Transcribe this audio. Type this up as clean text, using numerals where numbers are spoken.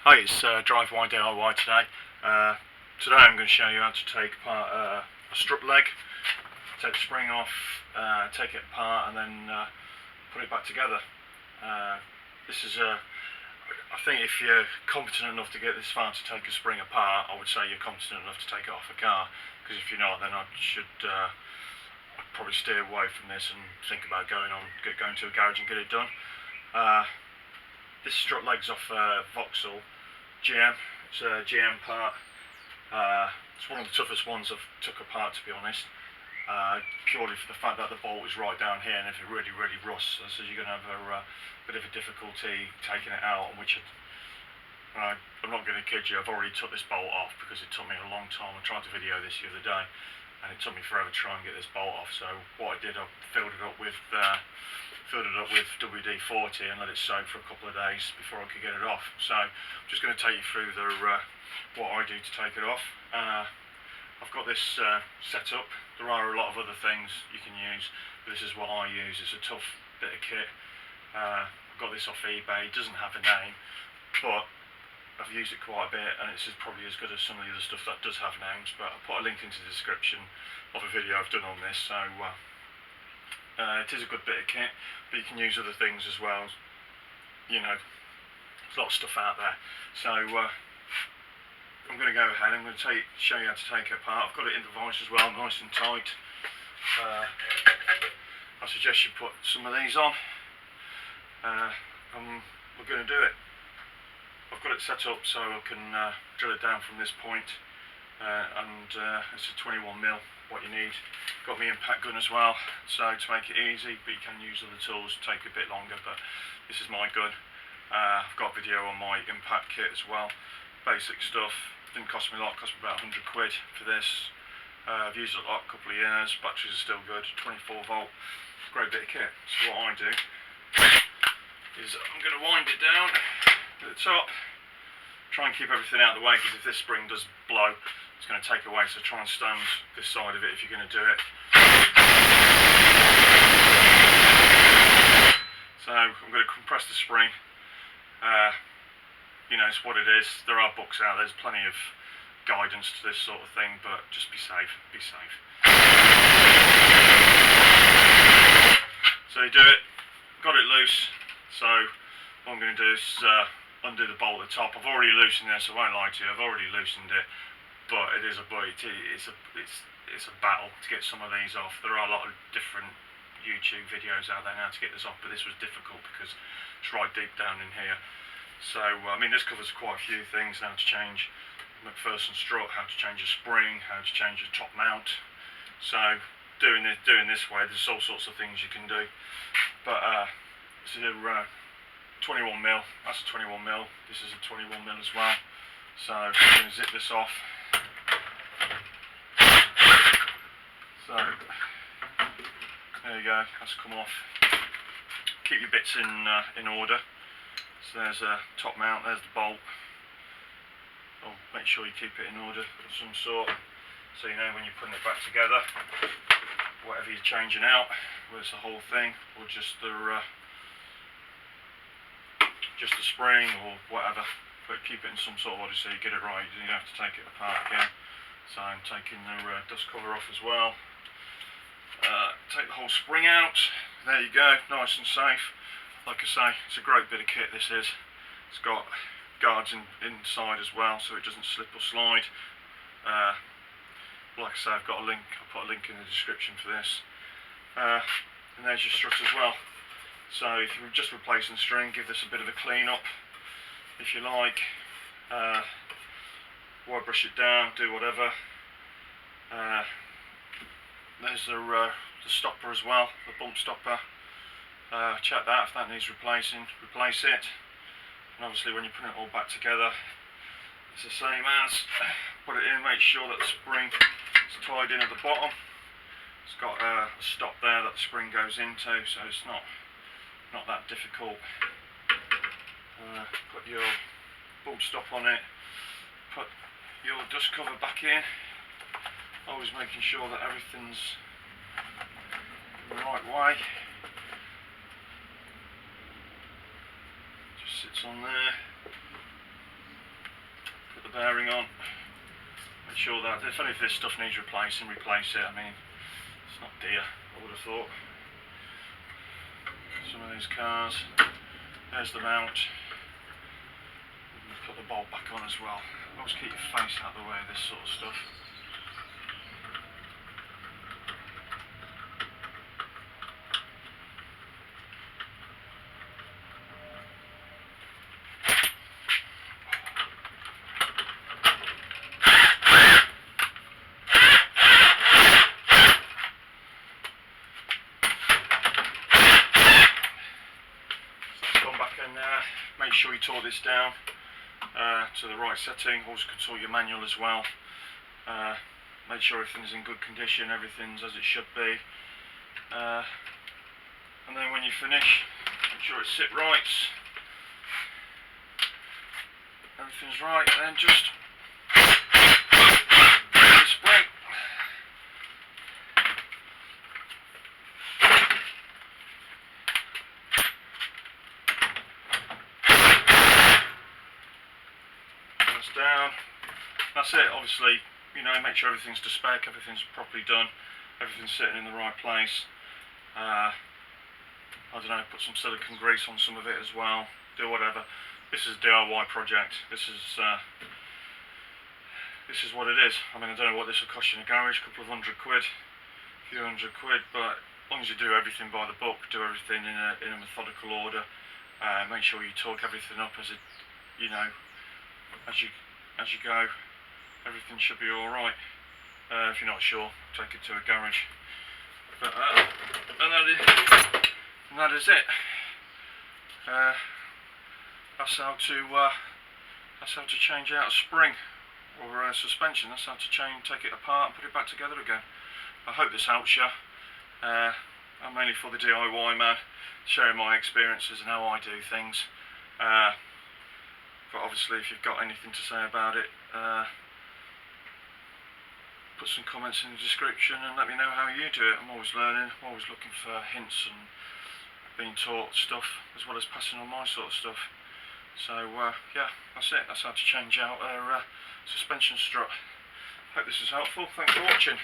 Hi, it's Drive-Y DIY today. Today I'm going to show you how to take apart a strut leg, take the spring off, take it apart and then put it back together. I think if you're competent enough to get this far to take a spring apart, I would say you're competent enough to take it off a car, because if you're not, then I'd probably steer away from this and think about going to a garage and get it done. This strut leg's off Vauxhall GM. It's a GM part. It's one of the toughest ones I've took apart, to be honest, purely for the fact that the bolt is right down here, and if it really rusts, so you're going to have a bit of a difficulty taking it out. I'm not going to kid you, I've already took this bolt off because it took me a long time. I tried to video this the other day and it took me forever to try and get this bolt off. So what I did, I filled it up with WD-40 and let it soak for a couple of days before I could get it off. So I'm just going to take you through what I do to take it off. I've got this set up. There are a lot of other things you can use, but this is what I use. It's a tough bit of kit. I've got this off eBay. It doesn't have a name, but I've used it quite a bit, and it's probably as good as some of the other stuff that does have names. But I'll put a link into the description of a video I've done on this. So it is a good bit of kit, but you can use other things as well. You know, there's a lot of stuff out there. So I'm going to go ahead. I'm going to show you how to take it apart. I've got it in the vise as well, nice and tight. I suggest you put some of these on. And we're going to do it. I've got it set up so I can drill it down from this point, and it's a 21mm what you need. Got my impact gun as well, so to make it easy, but you can use other tools, take a bit longer, but this is my gun. I've got a video on my impact kit as well, basic stuff. Didn't cost me a lot, cost me about 100 quid for this. I've used it a lot, a couple of years, batteries are still good, 24 volt, great bit of kit. So what I do is I'm going to wind it down at the top, try and keep everything out of the way, because if this spring does blow, it's going to take away, so try and stand this side of it if you're going to do it. So I'm going to compress the spring. You know, it's what it is. There are books out, there's plenty of guidance to this sort of thing, but just be safe, be safe. So you do it, got it loose, so what I'm going to do is undo the bolt at the top. I've already loosened this, I won't lie to you, I've already loosened it, but it's a battle to get some of these off. There are a lot of different YouTube videos out there now to get this off, but this was difficult because it's right deep down in here. So I mean, this covers quite a few things: how to change McPherson strut, how to change a spring, how to change a top mount. So doing this way, there's all sorts of things you can do. But this is a 21mm, that's a 21mm, this is a 21mm as well. So I'm going to zip this off. So there you go, that's come off. Keep your bits in order. So there's a top mount, there's the bolt. Make sure you keep it in order of some sort, so you know when you're putting it back together, whatever you're changing out, whether it's the whole thing or just the spring or whatever, but keep it in some sort of order so you get it right. You don't have to take it apart again. So I'm taking the dust cover off as well. Take the whole spring out. There you go, nice and safe. Like I say, it's a great bit of kit this is. It's got guards inside as well, so it doesn't slip or slide. Like I say, I've got a link. I'll put a link in the description for this. And there's your strut as well. So if you're just replacing string, give this a bit of a clean up if you like. Wire brush it down, do whatever. There's the stopper as well, the bump stopper. Check that, if that needs replacing, replace it. And obviously when you put it all back together, it's the same as put it in, make sure that the spring is tied in at the bottom. It's got a stop there that the spring goes into, so it's not that difficult. Put your bump stop on it, put your dust cover back in, always making sure that everything's the right way. Just sits on there. bearing on. Make sure that if any of this stuff needs replacing, replace it. I mean, it's not dear, I would have thought. Some of these cars, there's the mount. Put the bolt back on as well. Always keep your face out of the way of this sort of stuff. Make sure you torque this down to the right setting. Also consult your manual as well. Make sure everything's in good condition, everything's as it should be. And then when you finish, make sure it's sit right. Everything's right, and then just the spring. Down. That's it. Obviously, you know, make sure everything's to spec, everything's properly done, everything's sitting in the right place. I don't know, put some silicone grease on some of it as well. Do whatever. This is a DIY project. This is what it is. I mean, I don't know what this will cost you in a garage. A couple of £100, a few £100, but as long as you do everything by the book, do everything in a methodical order. Make sure you torque everything up as it, you know, as you go, everything should be alright. If you're not sure, take it to a garage. But, and that is it. That's how to change out a spring or a suspension. That's how to take it apart and put it back together again. I hope this helps you. I'm mainly for the DIY man, sharing my experiences and how I do things. But obviously, if you've got anything to say about it, put some comments in the description and let me know how you do it. I'm always learning, I'm always looking for hints and being taught stuff, as well as passing on my sort of stuff. So yeah, that's it. That's how to change out a suspension strut. Hope this is helpful. Thanks for watching.